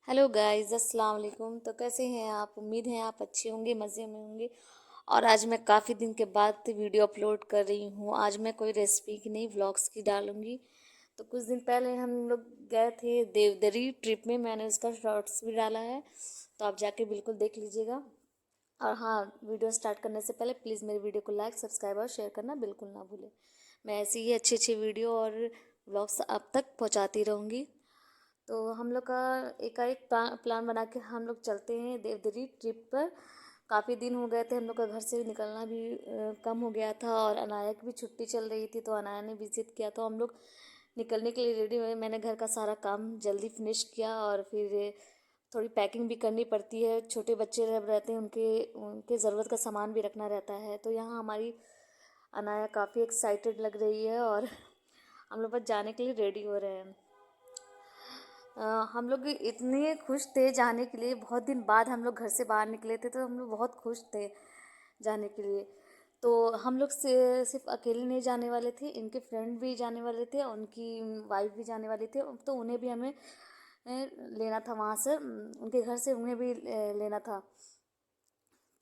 Hello guys, अस्सलाम वालेकुम। तो कैसे हैं आप? उम्मीद है आप अच्छे होंगे, मज़े में होंगे। और आज मैं काफ़ी दिन के बाद वीडियो अपलोड कर रही हूँ। आज मैं कोई रेसिपी की नहीं, व्लॉग्स की डालूंगी। तो कुछ दिन पहले हम लोग गए थे देवदरी ट्रिप में, मैंने उसका शॉर्ट्स भी डाला है, तो आप जाके बिल्कुल देख लीजिएगा। और हाँ, वीडियो स्टार्ट करने से पहले प्लीज़ मेरी वीडियो को लाइक, सब्सक्राइब और शेयर करना बिल्कुल ना भूलें। मैं ऐसी ही अच्छी अच्छी वीडियो और व्लॉग्स आप तक पहुँचाती रहूँगी। तो हम लोग का एकाएक प्लान बना के हम लोग चलते हैं देवदरी ट्रिप पर। काफ़ी दिन हो गए थे, हम लोग का घर से निकलना भी कम हो गया था, और अनाया की भी छुट्टी चल रही थी, तो अनाया ने विजिट किया, तो हम लोग निकलने के लिए रेडी हुए। मैंने घर का सारा काम जल्दी फिनिश किया, और फिर थोड़ी पैकिंग भी करनी पड़ती है। छोटे बच्चे जब रहते हैं, उनके उनके ज़रूरत का सामान भी रखना रहता है। तो यहाँ हमारी अनाया काफ़ी एक्साइटेड लग रही है, और हम लोग बस जाने के लिए रेडी हो रहे हैं। हम लोग इतने खुश थे जाने के लिए। बहुत दिन बाद हम लोग घर से बाहर निकले थे, तो हम लोग बहुत खुश थे जाने के लिए। तो हम लोग से सिर्फ अकेले नहीं जाने वाले थे, इनके फ्रेंड भी जाने वाले थे, और उनकी वाइफ भी जाने वाली थे। तो उन्हें भी हमें लेना था वहाँ से, उनके घर से उन्हें भी लेना था।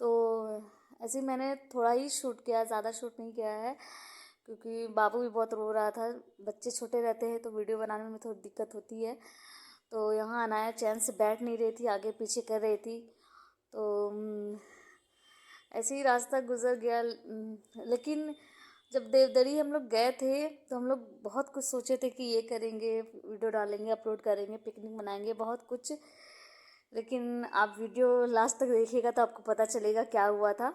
तो ऐसे ही मैंने थोड़ा ही शूट किया, ज़्यादा शूट नहीं किया है, क्योंकि बाबू भी बहुत रो रहा था। बच्चे छोटे रहते हैं तो वीडियो बनाने में थोड़ी दिक्कत होती है। तो यहाँ अनाया चैन से बैठ नहीं रही थी, आगे पीछे कर रही थी। तो ऐसे ही रास्ता गुजर गया। लेकिन जब देवदरी हम लोग गए थे, तो हम लोग बहुत कुछ सोचे थे कि ये करेंगे, वीडियो डालेंगे, अपलोड करेंगे, पिकनिक मनाएंगे, बहुत कुछ। लेकिन आप वीडियो लास्ट तक देखिएगा तो आपको पता चलेगा क्या हुआ था।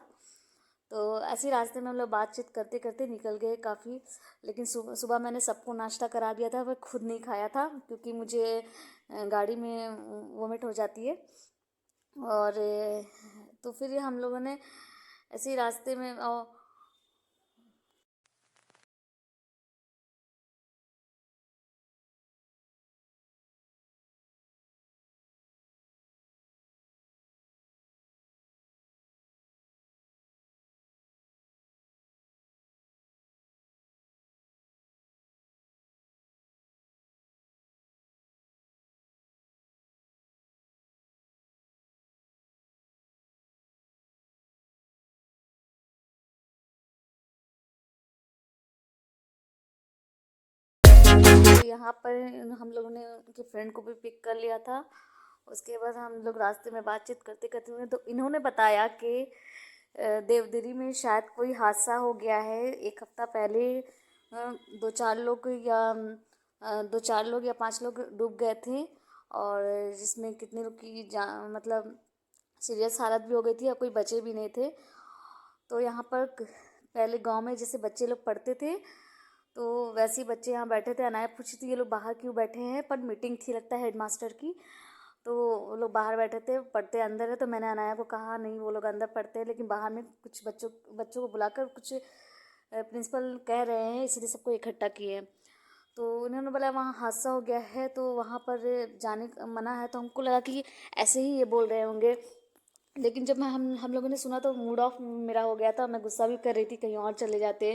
तो ऐसे ही रास्ते में हम लोग बातचीत करते करते निकल गए काफ़ी। लेकिन सुबह सुबह मैंने सबको नाश्ता करा दिया था, मैं खुद नहीं खाया था, क्योंकि मुझे गाड़ी में वोमिट हो जाती है। और तो फिर हम लोगों ने ऐसे ही रास्ते में यहाँ पर हम लोगों ने उनके फ्रेंड को भी पिक कर लिया था। उसके बाद हम लोग रास्ते में बातचीत करते करते हुए, तो इन्होंने बताया कि देवदरी में शायद कोई हादसा हो गया है एक हफ्ता पहले। दो चार लोग या दो चार लोग या पांच लोग डूब गए थे, और जिसमें कितने लोग की जान, मतलब सीरियस हालत भी हो गई थी, और कोई बचे भी नहीं थे। तो यहाँ पर पहले गांव में जैसे बच्चे लोग पढ़ते थे, तो वैसे ही बच्चे यहाँ बैठे थे। अनाया पूछी थी ये लोग बाहर क्यों बैठे हैं, पर मीटिंग थी लगता है हेडमास्टर की। तो वो लोग बाहर बैठे थे, पढ़ते अंदर है। तो मैंने अनाया को कहा नहीं, वो लोग अंदर पढ़ते हैं, लेकिन बाहर में कुछ बच्चों बच्चों को बुलाकर कुछ प्रिंसिपल कह रहे हैं, इसलिए सबको इकट्ठा किए हैं। तो उन्होंने बोला वहाँ हादसा हो गया है, तो वहाँ पर जाने का मना है। तो हमको लगा कि ऐसे ही ये बोल रहे होंगे। लेकिन जब मैं हम लोगों ने सुना, तो मूड ऑफ मेरा हो गया था। मैं गुस्सा भी कर रही थी, कहीं और चले जाते,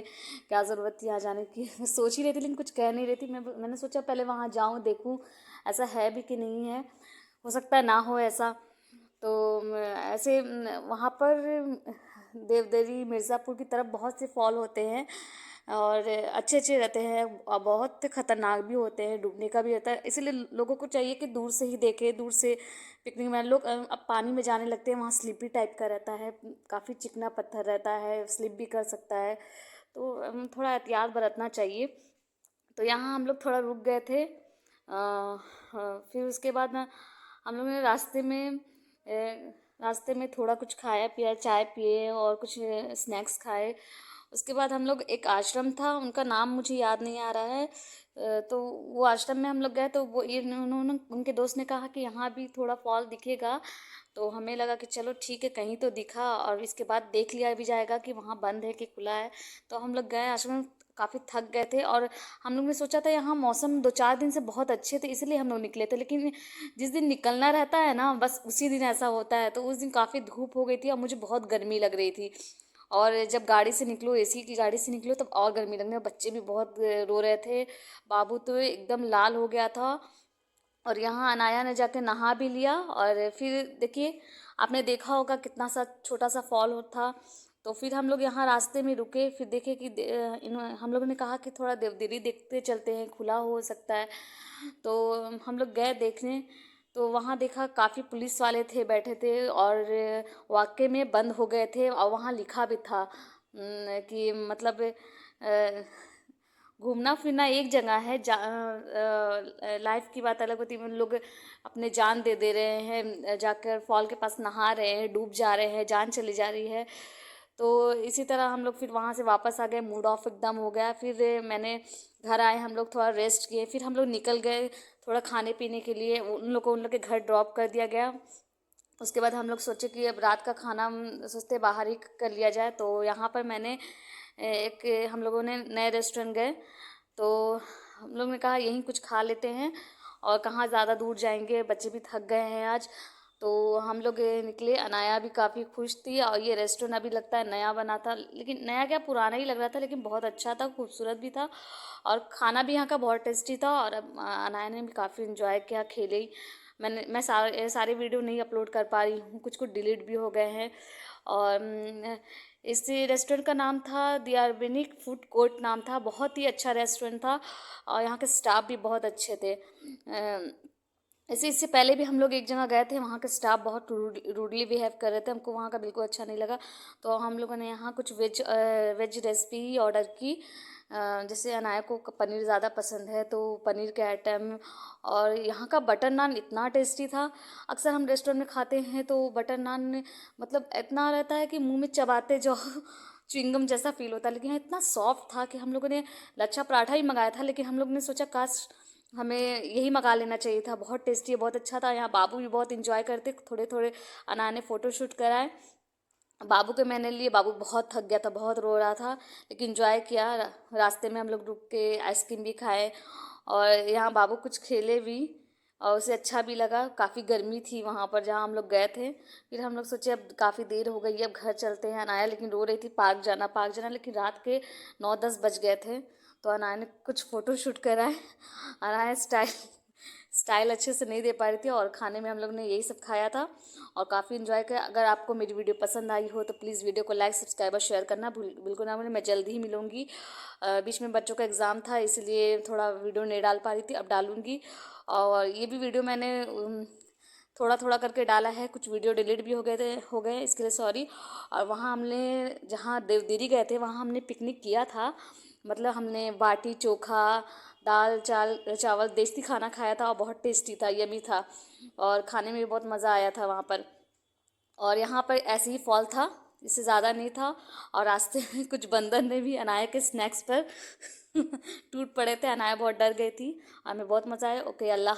क्या ज़रूरत थी यहाँ जाने की। मैं सोच ही रही थी, लेकिन कुछ कह नहीं रही थी। मैंने सोचा पहले वहाँ जाऊँ, देखूँ ऐसा है भी कि नहीं है, हो सकता है ना हो ऐसा। तो ऐसे वहाँ पर देवदरी मिर्ज़ापुर की तरफ बहुत से फॉल होते हैं, और अच्छे अच्छे रहते हैं, और बहुत खतरनाक भी होते हैं, डूबने का भी रहता है। इसलिए लोगों को चाहिए कि दूर से ही देखें, दूर से पिकनिक में लोग अब पानी में जाने लगते हैं। वहाँ स्लिपी टाइप का रहता है, काफ़ी चिकना पत्थर रहता है, स्लिप भी कर सकता है। तो थोड़ा एहतियात बरतना चाहिए। तो यहाँ हम लोग थोड़ा रुक गए थे। फिर उसके बाद ना हम लोगों ने रास्ते में थोड़ा कुछ खाया पिया, चाय पिए और कुछ स्नैक्स खाए। उसके बाद हम लोग, एक आश्रम था, उनका नाम मुझे याद नहीं आ रहा है। तो वो आश्रम में हम लोग गए, तो वो ये उन्होंने, उनके दोस्त ने कहा कि यहाँ भी थोड़ा फॉल दिखेगा। तो हमें लगा कि चलो ठीक है, कहीं तो दिखा, और इसके बाद देख लिया भी जाएगा कि वहाँ बंद है कि खुला है। तो हम लोग गए आश्रम में, काफ़ी थक गए थे, और हम लोग ने सोचा था यहाँ मौसम दो चार दिन से बहुत अच्छे थे, इसलिए हम लोग निकले थे। लेकिन जिस दिन निकलना रहता है ना, बस उसी दिन ऐसा होता है। तो उस दिन काफ़ी धूप हो गई थी, और मुझे बहुत गर्मी लग रही थी। और जब गाड़ी से निकलो, एसी की गाड़ी से निकलो, तब और गर्मी लगने, बच्चे भी बहुत रो रहे थे। बाबू तो एकदम लाल हो गया था। और यहाँ अनाया ने जाके नहा भी लिया। और फिर देखिए, आपने देखा होगा कितना सा छोटा सा फॉल था। तो फिर हम लोग यहाँ रास्ते में रुके, फिर देखे कि हम लोगों ने कहा कि थोड़ा देवदरी देखते चलते हैं, खुला हो सकता है। तो हम लोग गए देखने। तो वहाँ देखा काफ़ी पुलिस वाले थे, बैठे थे, और वाकई में बंद हो गए थे। और वहाँ लिखा भी था कि मतलब घूमना फिरना एक जगह है, लाइफ की बात अलग होती है। लोग अपने जान दे दे रहे हैं, जाकर फॉल के पास नहा रहे हैं, डूब जा रहे हैं, जान चली जा रही है। तो इसी तरह हम लोग फिर वहाँ से वापस आ गए, मूड ऑफ एकदम हो गया। फिर मैंने घर आए, हम लोग थोड़ा रेस्ट किए, फिर हम लोग निकल गए थोड़ा खाने पीने के लिए। उन लोग के घर ड्रॉप कर दिया गया। उसके बाद हम लोग सोचे कि अब रात का खाना हम सोचते बाहर ही कर लिया जाए। तो यहाँ पर मैंने एक हम लोगों ने नए रेस्टोरेंट गए। तो हम लोग ने कहा यहीं कुछ खा लेते हैं, और कहाँ ज़्यादा दूर जाएंगे, बच्चे भी थक गए हैं आज। तो हम लोग निकले। अनाया भी काफ़ी खुश थी। और ये रेस्टोरेंट अभी लगता है नया बना था, लेकिन नया क्या पुराना ही लग रहा था, लेकिन बहुत अच्छा था, खूबसूरत भी था, और खाना भी यहाँ का बहुत टेस्टी था। और अनाया ने भी काफ़ी इन्जॉय किया, खेले। मैं सारे वीडियो नहीं अपलोड कर पा रही हूँ, कुछ कुछ डिलीट भी हो गए हैं। और इस रेस्टोरेंट का नाम था द ऑर्गेनिक फूड कोर्ट नाम था। बहुत ही अच्छा रेस्टोरेंट था, और यहाँ के स्टाफ भी बहुत अच्छे थे। ऐसे इससे पहले भी हम लोग एक जगह गए थे, वहाँ के स्टाफ बहुत रूडली बिहेव कर रहे थे, हमको वहाँ का बिल्कुल अच्छा नहीं लगा। तो हम लोगों ने यहाँ कुछ वेज रेसिपी ऑर्डर की। जैसे अनाया को पनीर ज़्यादा पसंद है, तो पनीर के आइटम। और यहाँ का बटर नान इतना टेस्टी था। अक्सर हम रेस्टोरेंट में खाते हैं तो बटर नान मतलब इतना रहता है कि मुंह में चबाते जाओ च्युइंगम जैसा फील होता है, लेकिन यहाँ इतना सॉफ्ट था कि हम लोगों ने लच्छा पराठा ही मंगाया था, लेकिन हम लोग ने सोचा काश हमें यही मंगा लेना चाहिए था। बहुत टेस्टी है, बहुत अच्छा था। यहाँ बाबू भी बहुत इंजॉय करते, थोड़े थोड़े अनाया ने फ़ोटो शूट कराए बाबू के, मैंने लिए। बाबू बहुत थक गया था, बहुत रो रहा था, लेकिन इंजॉय किया। रास्ते में हम लोग रुक के आइसक्रीम भी खाए, और यहाँ बाबू कुछ खेले भी, और उसे अच्छा भी लगा। काफ़ी गर्मी थी वहाँ पर जहाँ हम लोग गए थे। फिर हम लोग सोचे अब काफ़ी देर हो गई है, अब घर चलते हैं। अनाया लेकिन रो रही थी पार्क जाना पार्क जाना, लेकिन रात के 9-10 बज गए थे। तो अनाया ने कुछ फ़ोटो शूट कराए। अनाया स्टाइल अच्छे से नहीं दे पा रही थी, और खाने में हम लोग ने यही सब खाया था, और काफ़ी इन्जॉय किया। अगर आपको मेरी वीडियो पसंद आई हो तो प्लीज़ वीडियो को लाइक सब्सक्राइब और शेयर करना बिल्कुल ना भूलें। मैं जल्दी ही मिलूँगी। बीच में बच्चों का एग्ज़ाम था, इसलिए थोड़ा वीडियो नहीं डाल पा रही थी, अब डालूँगी। और ये भी वीडियो मैंने थोड़ा थोड़ा करके डाला है, कुछ वीडियो डिलीट भी हो गए, इसके लिए सॉरी। और वहाँ हमने जहाँ देवदेरी गए थे वहाँ हमने पिकनिक किया था। मतलब हमने बाटी चोखा दाल चावल देसी खाना खाया था, और बहुत टेस्टी था, यमी था, और खाने में भी बहुत मज़ा आया था वहाँ पर। और यहाँ पर ऐसे ही फॉल था, इससे ज़्यादा नहीं था। और रास्ते में कुछ बंदर ने भी अनाया के स्नैक्स पर टूट पड़े थे। अनाया बहुत डर गई थी। हमें बहुत मज़ा आया। ओके, अल्लाह।